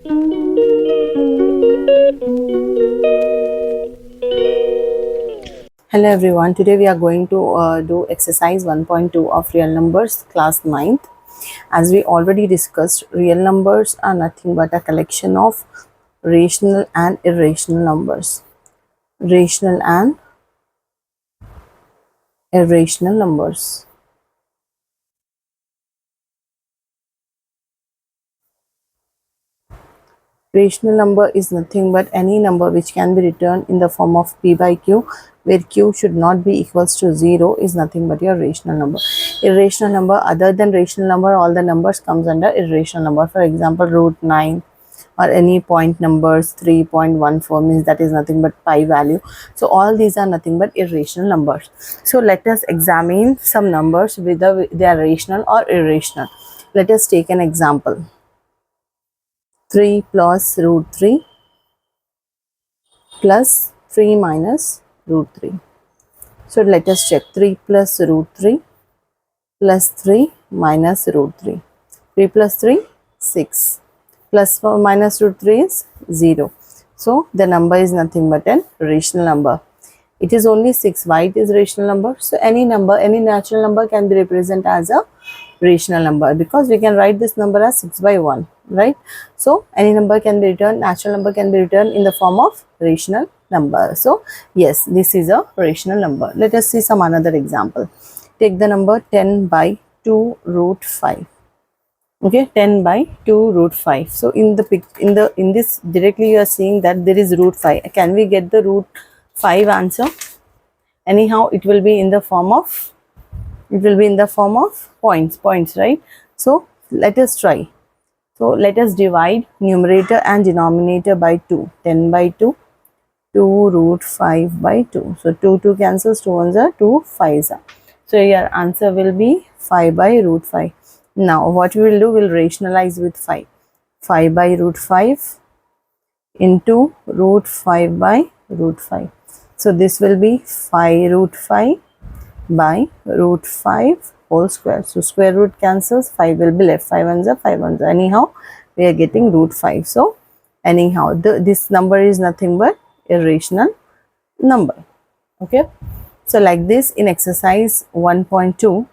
Hello everyone, today we are going to do exercise 1.2 of real numbers class 9th. As we already discussed, real numbers are nothing but a collection of rational and irrational numbers. Rational and irrational numbers. Rational number is nothing but any number which can be written in the form of p by q, where q should not be equals to 0 is nothing but your rational number. Irrational number, other than rational number, all the numbers comes under irrational number. For example, root 9 or any point numbers 3.14 means that is nothing but pi value. So all these are nothing but irrational numbers. So let us examine some numbers whether they are rational or irrational. Let us take an example. 3 plus root 3 plus 3 minus root 3. So let us check. 3 plus root 3 plus 3 minus root 3. 3 plus 3, 6. Plus 4 minus root 3 is 0. So the number is nothing but an rational number. It is only 6. Why it is rational number? So any number, any natural number can be represented as a rational number, because we can write this number as 6 by 1, right? So any number can be written, natural number can be written in the form of rational number. So yes, this is a rational number. Let us see some another example. Take the number 10 by 2 root 5. Okay, 10 by 2 root 5. So in this directly you are seeing that there is root 5. Can we get the root 5 answer? Anyhow, it will be in the form of points, right? So let us try. So let us divide numerator and denominator by 2. 10 by 2, 2 root 5 by 2. So 2 cancels, 2 ones are 2 5s are. So your answer will be 5 by root 5. Now what we will do, we'll rationalize with 5. 5 by root 5 into root 5 by root 5. So this will be 5 root 5 by root 5 whole square. So square root cancels, 5 will be left. 5 ones are 5 ones. Anyhow, we are getting root 5. So anyhow, this number is nothing but irrational number. Okay. So like this, in exercise 1.2,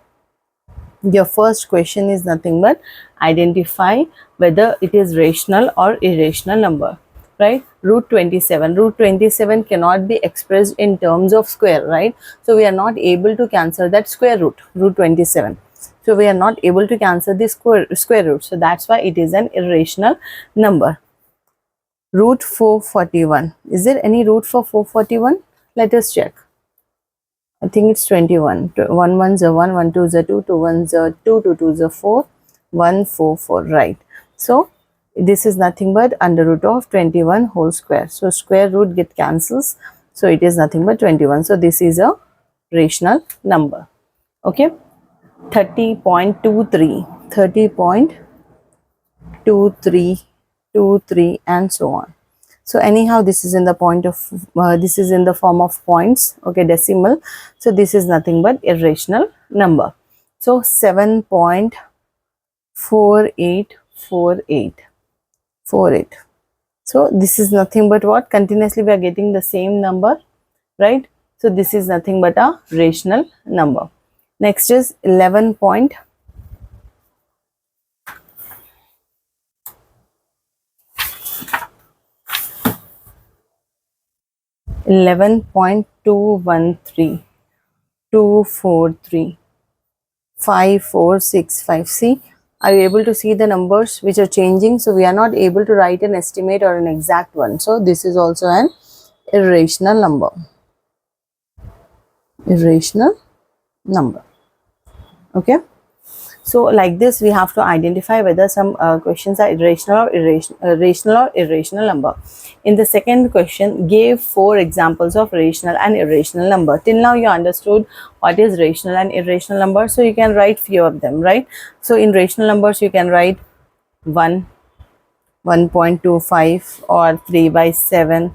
your first question is nothing but identify whether it is rational or irrational number, right? Root 27 cannot be expressed in terms of square, right? So we are not able to cancel that square root 27. So we are not able to cancel the square root. So that's why it is an irrational number. Root 441. Is there any root for 441? Let us check. I think it's 21. 1 1s are 1, 1 2s are 2, 2 1s are 2, 2 2s are 4, 1 4 4, right? So this is nothing but under root of 21 whole square. So square root get cancels. So it is nothing but 21. So this is a rational number. Okay. 30.23, 30.2323 and so on. So anyhow, this is in the form of points, okay, decimal. So this is nothing but irrational number. So 7.4848. So this is nothing but what? Continuously we are getting the same number, right? So this is nothing but a rational number. Next is 11.2215. 243 5465. See, are you able to see the numbers which are changing? So we are not able to write an estimate or an exact one. So this is also an irrational number. Irrational number. Okay. So like this, we have to identify whether some questions are rational or irrational number. In the second question, give 4 examples of rational and irrational number. Till now you understood what is rational and irrational number. So you can write few of them, right? So in rational numbers, you can write 1, 1.25 or 3 by 7,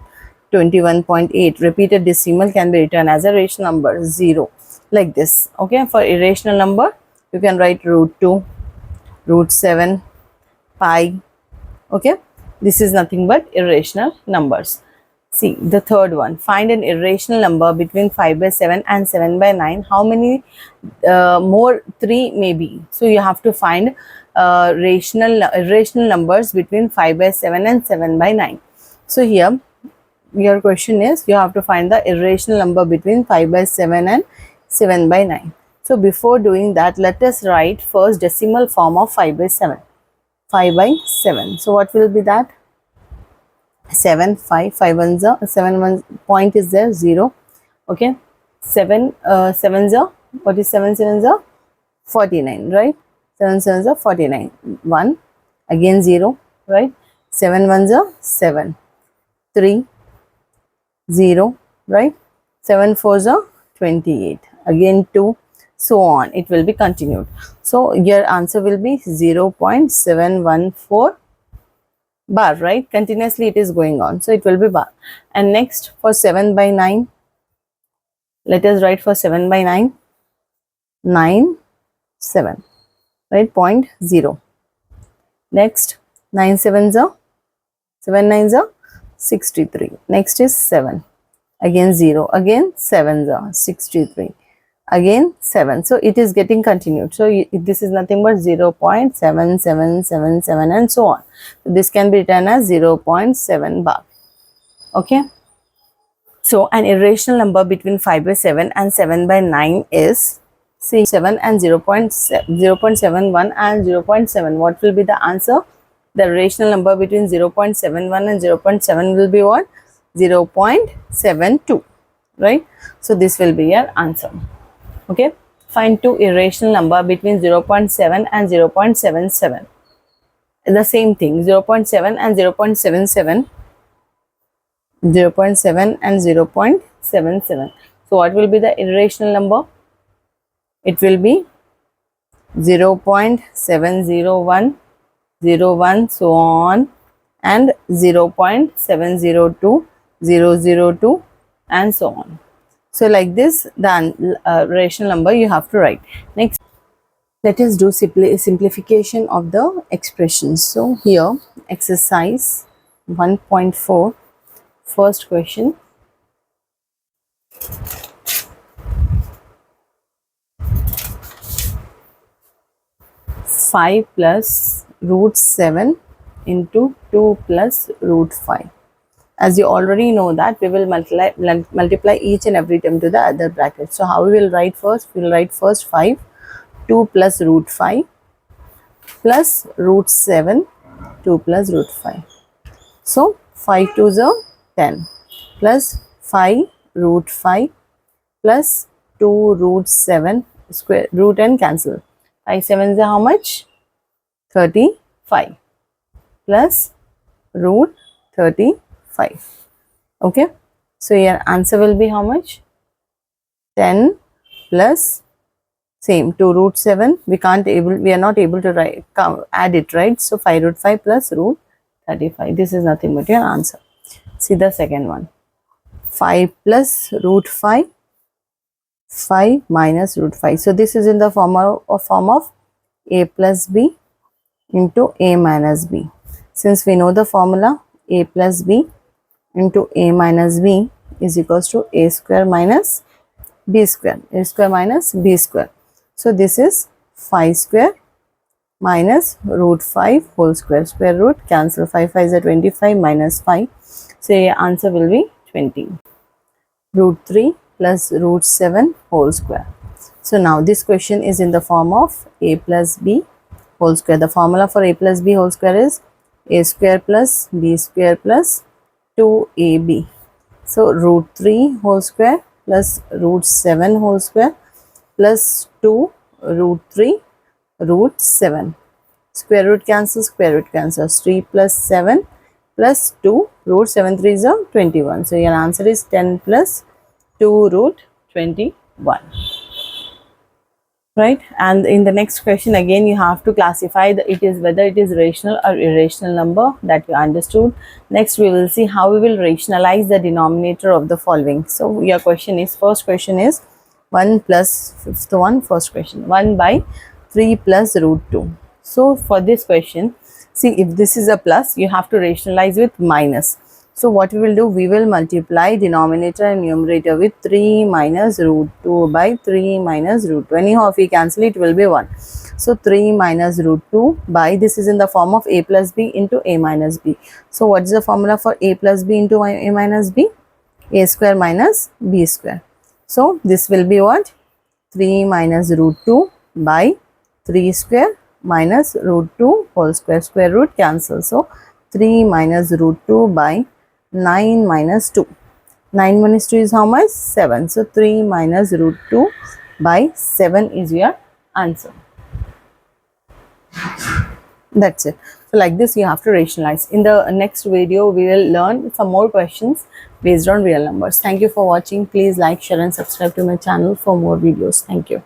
21.8. Repeated decimal can be written as a rational number, 0, like this. Okay. For irrational number, you can write root 2, root 7, pi. Okay. This is nothing but irrational numbers. See the third one. Find an irrational number between 5 by 7 and 7 by 9. How many more 3 may be? So you have to find irrational numbers between 5 by 7 and 7 by 9. So here your question is, you have to find the irrational number between 5 by 7 and 7 by 9. So before doing that, let us write first decimal form of 5 by 7. 5 by 7. So what will be that? 7, 5, 5 ones are 7 1 point is there 0. Okay, 7 7s are, what is 7 7s are 49, right? 7 7s are 49. 1 again 0, right? 7 ones are 7, 3 0, right? 7 fours are 28, again 2, so on it will be continued. So your answer will be 0.714 bar, right? Continuously it is going on, so it will be bar. And next for 7 by 9, let us write for 7 by 9, 9 7, right? 0.0. Next 9 sevens are 7 nines are 63. Next is 7, again 0, again 7s are 63, again 7. So it is getting continued. So this is nothing but 0.7777 and so on. So this can be written as 0.7 bar. Okay. So an irrational number between 5 by 7 and 7 by 9 is, see, 7 and 0.71 and 0.7. What will be the answer? The irrational number between 0.71 and 0.7 will be what? 0.72, right? So this will be your answer. Okay, find two irrational number between 0.7 and 0.77. The same thing, 0.7 and 0.77, 0.7 and 0.77. So what will be the irrational number? It will be 0.701, 01, so on, and 0.702, 002, and so on. So like this, the rational number you have to write. Next, let us do simplification of the expressions. So here, exercise 1.4, first question. 5 plus root 7 into 2 plus root 5. As you already know that we will multiply each and every term to the other bracket. So how we will write first? We will write first 5, 2 plus root 5 plus root 7, 2 plus root 5. So 5 2s are 10 plus 5 root 5 plus 2 root 7, square root and cancel. 5 7s are how much? 35 plus root 35. Okay, so your answer will be how much? 10 plus same 2 root 7. We are not able to add it, right? So 5 root 5 plus root 35. This is nothing but your answer. See the second one. 5 plus root 5, 5 minus root 5. So this is in the form of a plus b into a minus b. Since we know the formula, a plus b into a minus b is equals to a square minus b square, a square minus b square. So this is 5 square minus root 5 whole square, square root, cancel, 5 5 is 25 minus 5. So your answer will be 20. Root 3 plus root 7 whole square. So now this question is in the form of a plus b whole square. The formula for a plus b whole square is a square plus b square plus 2ab. So root 3 whole square plus root 7 whole square plus 2 root 3 root 7. Square root cancels, square root cancels. 3 plus 7 plus 2 root 7 3 is 21. So your answer is 10 plus 2 root 21. Right, and in the next question again you have to classify whether it is rational or irrational number, that you understood. Next we will see how we will rationalize the denominator of the following. So your question is, first question is 1 plus fifth one, first question 1 by 3 plus root 2. So for this question, See, if this is a plus, you have to rationalize with minus. So what we will do, we will multiply denominator and numerator with 3 minus root 2 by 3 minus root 2. Anyhow, if we cancel it, will be 1. So 3 minus root 2 by, this is in the form of a plus b into a minus b. So what is the formula for a plus b into a minus b? A square minus b square. So this will be what? 3 minus root 2 by 3 square minus root 2 whole square. Square root cancel. So 3 minus root 2 by 9 minus 2. 9 minus 2 is how much? 7. So 3 minus root 2 by 7 is your answer. That's it. So like this you have to rationalize. In the next video we will learn some more questions based on real numbers. Thank you for watching. Please like, share and subscribe to my channel for more videos. Thank you.